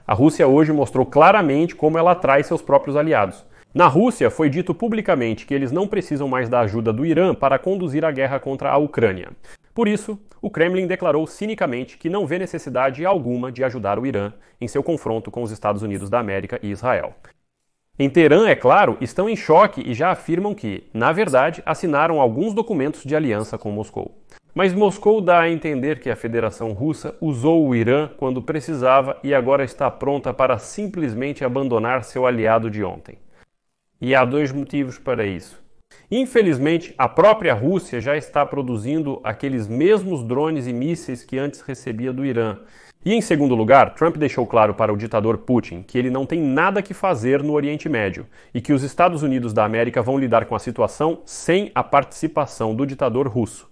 A Rússia hoje mostrou claramente como ela atrai seus próprios aliados. Na Rússia, foi dito publicamente que eles não precisam mais da ajuda do Irã para conduzir a guerra contra a Ucrânia. Por isso, o Kremlin declarou cinicamente que não vê necessidade alguma de ajudar o Irã em seu confronto com os Estados Unidos da América e Israel. Em Teherã, é claro, estão em choque e já afirmam que, na verdade, assinaram alguns documentos de aliança com Moscou. Mas Moscou dá a entender que a Federação Russa usou o Irã quando precisava e agora está pronta para simplesmente abandonar seu aliado de ontem. E há dois motivos para isso. Infelizmente, a própria Rússia já está produzindo aqueles mesmos drones e mísseis que antes recebia do Irã. E em segundo lugar, Trump deixou claro para o ditador Putin que ele não tem nada que fazer no Oriente Médio e que os Estados Unidos da América vão lidar com a situação sem a participação do ditador russo.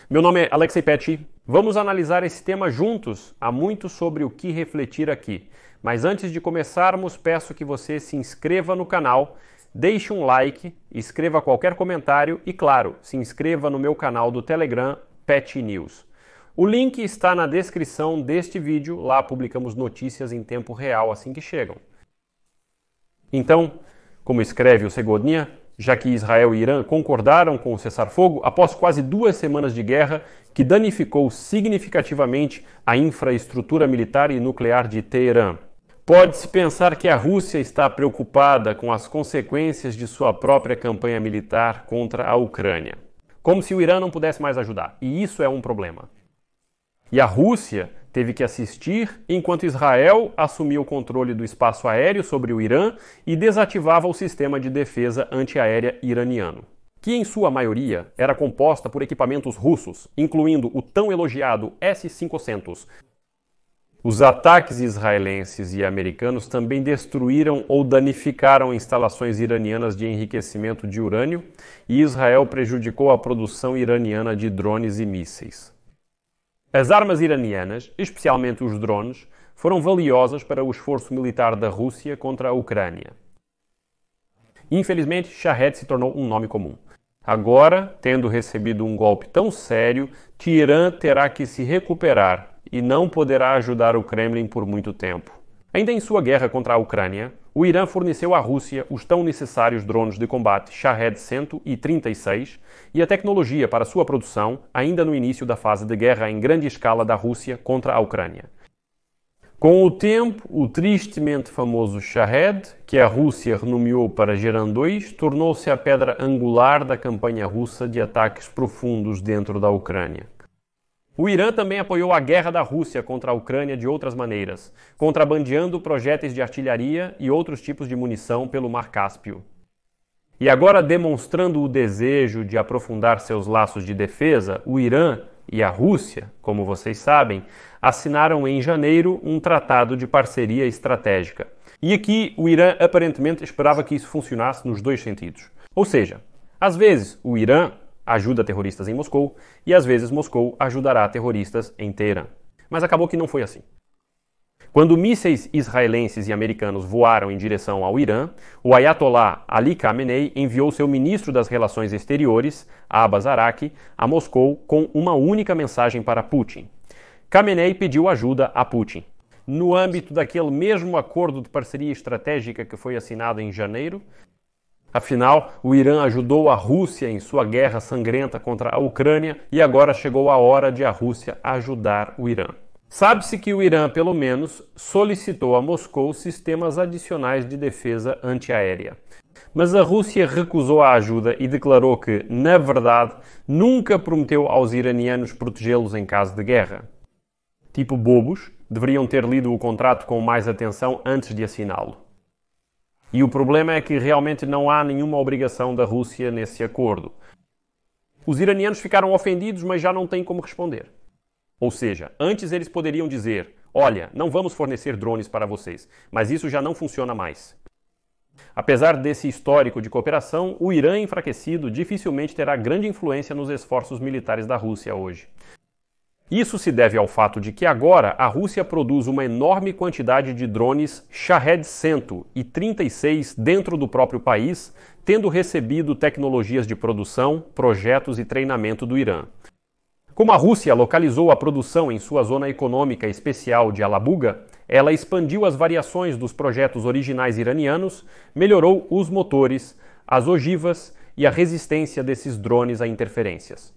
Meu nome é Alexei Petty. Vamos analisar esse tema juntos. Há muito sobre o que refletir aqui. Mas antes de começarmos, peço que você se inscreva no canal, deixe um like, escreva qualquer comentário e, claro, se inscreva no meu canal do Telegram, Petty News. O link está na descrição deste vídeo, lá publicamos notícias em tempo real assim que chegam. Então, como escreve o Segodnia, já que Israel e Irã concordaram com o cessar-fogo após quase 2 semanas de guerra que danificou significativamente a infraestrutura militar e nuclear de Teherã. Pode-se pensar que a Rússia está preocupada com as consequências de sua própria campanha militar contra a Ucrânia, como se o Irã não pudesse mais ajudar, e isso é um problema. E a Rússia teve que assistir enquanto Israel assumia o controle do espaço aéreo sobre o Irã e desativava o sistema de defesa antiaérea iraniano, que em sua maioria era composta por equipamentos russos, incluindo o tão elogiado S-500. Os ataques israelenses e americanos também destruíram ou danificaram instalações iranianas de enriquecimento de urânio e Israel prejudicou a produção iraniana de drones e mísseis. As armas iranianas, especialmente os drones, foram valiosas para o esforço militar da Rússia contra a Ucrânia. Infelizmente, Shahed se tornou um nome comum. Agora, tendo recebido um golpe tão sério, Teherã terá que se recuperar e não poderá ajudar o Kremlin por muito tempo. Ainda em sua guerra contra a Ucrânia, o Irã forneceu à Rússia os tão necessários drones de combate Shahed-136 e a tecnologia para sua produção ainda no início da fase de guerra em grande escala da Rússia contra a Ucrânia. Com o tempo, o tristemente famoso Shahed, que a Rússia renomeou para Geran 2, tornou-se a pedra angular da campanha russa de ataques profundos dentro da Ucrânia. O Irã também apoiou a guerra da Rússia contra a Ucrânia de outras maneiras, contrabandeando projéteis de artilharia e outros tipos de munição pelo Mar Cáspio. E agora, demonstrando o desejo de aprofundar seus laços de defesa, o Irã e a Rússia, como vocês sabem, assinaram em janeiro um tratado de parceria estratégica. E aqui o Irã aparentemente esperava que isso funcionasse nos dois sentidos. Ou seja, às vezes o Irã ajuda terroristas em Moscou e às vezes Moscou ajudará terroristas em Teherã. Mas acabou que não foi assim. Quando mísseis israelenses e americanos voaram em direção ao Irã, o Ayatollah Ali Khamenei enviou seu ministro das Relações Exteriores, Abbas Araqi, a Moscou com uma única mensagem para Putin. Khamenei pediu ajuda a Putin. No âmbito daquele mesmo acordo de parceria estratégica que foi assinado em janeiro, afinal, o Irã ajudou a Rússia em sua guerra sangrenta contra a Ucrânia e agora chegou a hora de a Rússia ajudar o Irã. Sabe-se que o Irã, pelo menos, solicitou a Moscou sistemas adicionais de defesa antiaérea. Mas a Rússia recusou a ajuda e declarou que, na verdade, nunca prometeu aos iranianos protegê-los em caso de guerra. Tipo bobos, deveriam ter lido o contrato com mais atenção antes de assiná-lo. E o problema é que realmente não há nenhuma obrigação da Rússia nesse acordo. Os iranianos ficaram ofendidos, mas já não têm como responder. Ou seja, antes eles poderiam dizer: olha, não vamos fornecer drones para vocês, mas isso já não funciona mais. Apesar desse histórico de cooperação, o Irã enfraquecido dificilmente terá grande influência nos esforços militares da Rússia hoje. Isso se deve ao fato de que agora a Rússia produz uma enorme quantidade de drones Shahed-136 dentro do próprio país, tendo recebido tecnologias de produção, projetos e treinamento do Irã. Como a Rússia localizou a produção em sua zona econômica especial de Alabuga, Ela expandiu as variações dos projetos originais iranianos, melhorou os motores, as ogivas e a resistência desses drones a interferências.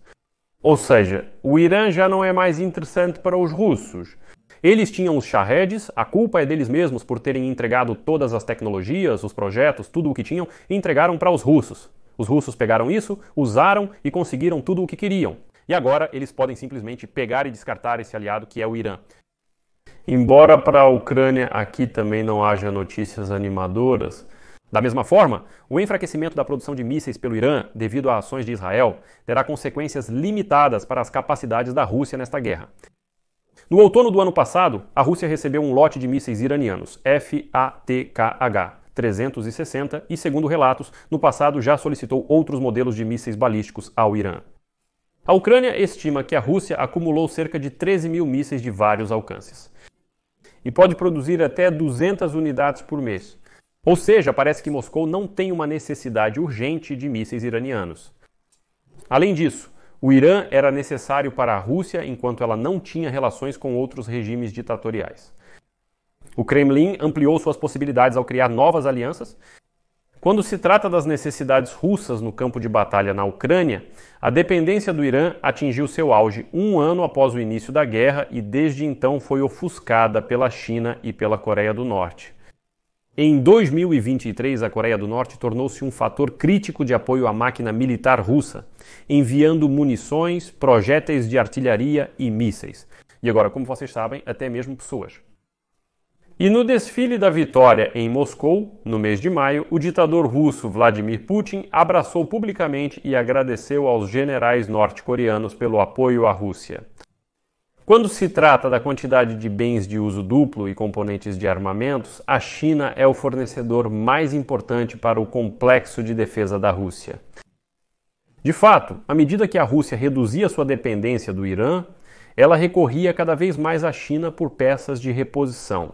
Ou seja, o Irã já não é mais interessante para os russos. Eles tinham os Shahed, a culpa é deles mesmos por terem entregado todas as tecnologias, os projetos, tudo o que tinham, e entregaram para os russos. Os russos pegaram isso, usaram e conseguiram tudo o que queriam. E agora eles podem simplesmente pegar e descartar esse aliado que é o Irã. Embora para a Ucrânia aqui também não haja notícias animadoras, da mesma forma, o enfraquecimento da produção de mísseis pelo Irã, devido a ações de Israel, terá consequências limitadas para as capacidades da Rússia nesta guerra. No outono do ano passado, a Rússia recebeu um lote de mísseis iranianos, FATKH-360, e, segundo relatos, no passado já solicitou outros modelos de mísseis balísticos ao Irã. A Ucrânia estima que a Rússia acumulou cerca de 13 mil mísseis de vários alcances. E pode produzir até 200 unidades por mês. Ou seja, parece que Moscou não tem uma necessidade urgente de mísseis iranianos. Além disso, o Irã era necessário para a Rússia enquanto ela não tinha relações com outros regimes ditatoriais. O Kremlin ampliou suas possibilidades ao criar novas alianças. Quando se trata das necessidades russas no campo de batalha na Ucrânia, a dependência do Irã atingiu seu auge um ano após o início da guerra e desde então foi ofuscada pela China e pela Coreia do Norte. Em 2023, a Coreia do Norte tornou-se um fator crítico de apoio à máquina militar russa, enviando munições, projéteis de artilharia e mísseis. E agora, como vocês sabem, até mesmo pessoas. E no desfile da vitória em Moscou, no mês de maio, o ditador russo Vladimir Putin abraçou publicamente e agradeceu aos generais norte-coreanos pelo apoio à Rússia. Quando se trata da quantidade de bens de uso duplo e componentes de armamentos, a China é o fornecedor mais importante para o complexo de defesa da Rússia. De fato, à medida que a Rússia reduzia sua dependência do Irã, ela recorria cada vez mais à China por peças de reposição.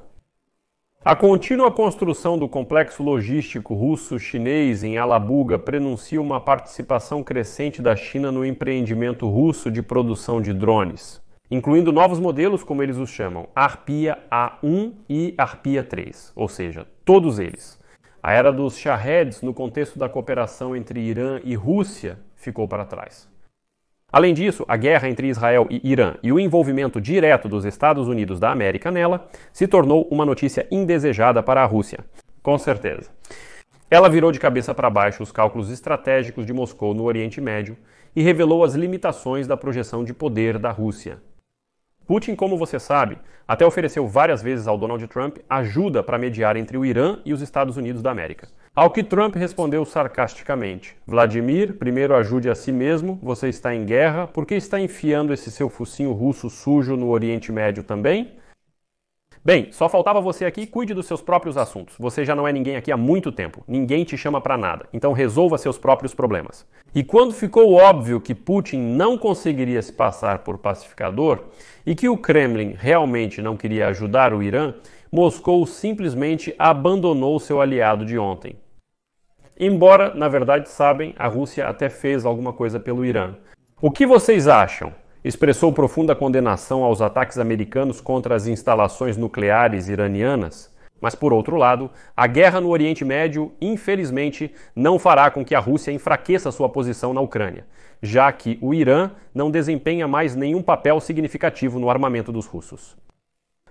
A contínua construção do complexo logístico russo-chinês em Alabuga prenuncia uma participação crescente da China no empreendimento russo de produção de drones, incluindo novos modelos, como eles os chamam, Arpia A1 e Arpia 3, ou seja, todos eles. A era dos Shaheds, no contexto da cooperação entre Irã e Rússia, ficou para trás. Além disso, a guerra entre Israel e Irã e o envolvimento direto dos Estados Unidos da América nela se tornou uma notícia indesejada para a Rússia. Com certeza. Ela virou de cabeça para baixo os cálculos estratégicos de Moscou no Oriente Médio e revelou as limitações da projeção de poder da Rússia. Putin, como você sabe, até ofereceu várias vezes ao Donald Trump ajuda para mediar entre o Irã e os Estados Unidos da América. Ao que Trump respondeu sarcasticamente: Vladimir, primeiro ajude a si mesmo, você está em guerra, por que está enfiando esse seu focinho russo sujo no Oriente Médio também? Bem, só faltava você aqui, cuide dos seus próprios assuntos. Você já não é ninguém aqui há muito tempo. Ninguém te chama para nada. Então resolva seus próprios problemas. E quando ficou óbvio que Putin não conseguiria se passar por pacificador e que o Kremlin realmente não queria ajudar o Irã, Moscou simplesmente abandonou seu aliado de ontem. Embora, na verdade, sabem, a Rússia até fez alguma coisa pelo Irã. O que vocês acham? Expressou profunda condenação aos ataques americanos contra as instalações nucleares iranianas, mas, por outro lado, a guerra no Oriente Médio, infelizmente, não fará com que a Rússia enfraqueça sua posição na Ucrânia, já que o Irã não desempenha mais nenhum papel significativo no armamento dos russos.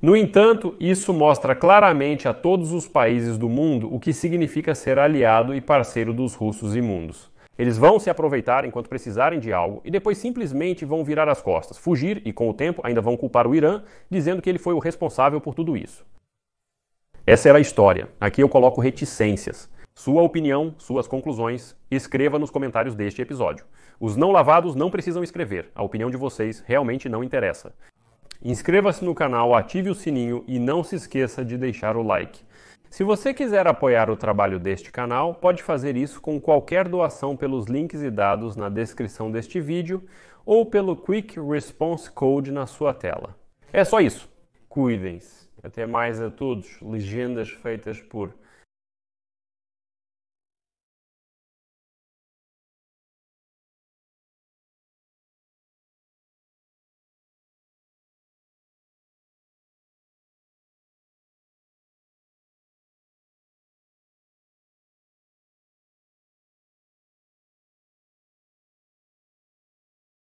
No entanto, isso mostra claramente a todos os países do mundo o que significa ser aliado e parceiro dos russos imundos. Eles vão se aproveitar enquanto precisarem de algo e depois simplesmente vão virar as costas, fugir e, com o tempo, ainda vão culpar o Irã, dizendo que ele foi o responsável por tudo isso. Essa era a história. Aqui eu coloco reticências. Sua opinião, suas conclusões, escreva nos comentários deste episódio. Os não lavados não precisam escrever. A opinião de vocês realmente não interessa. Inscreva-se no canal, ative o sininho e não se esqueça de deixar o like. Se você quiser apoiar o trabalho deste canal, pode fazer isso com qualquer doação pelos links e dados na descrição deste vídeo ou pelo Quick Response Code na sua tela. É só isso. Cuidem-se. Até mais a todos. Legendas feitas por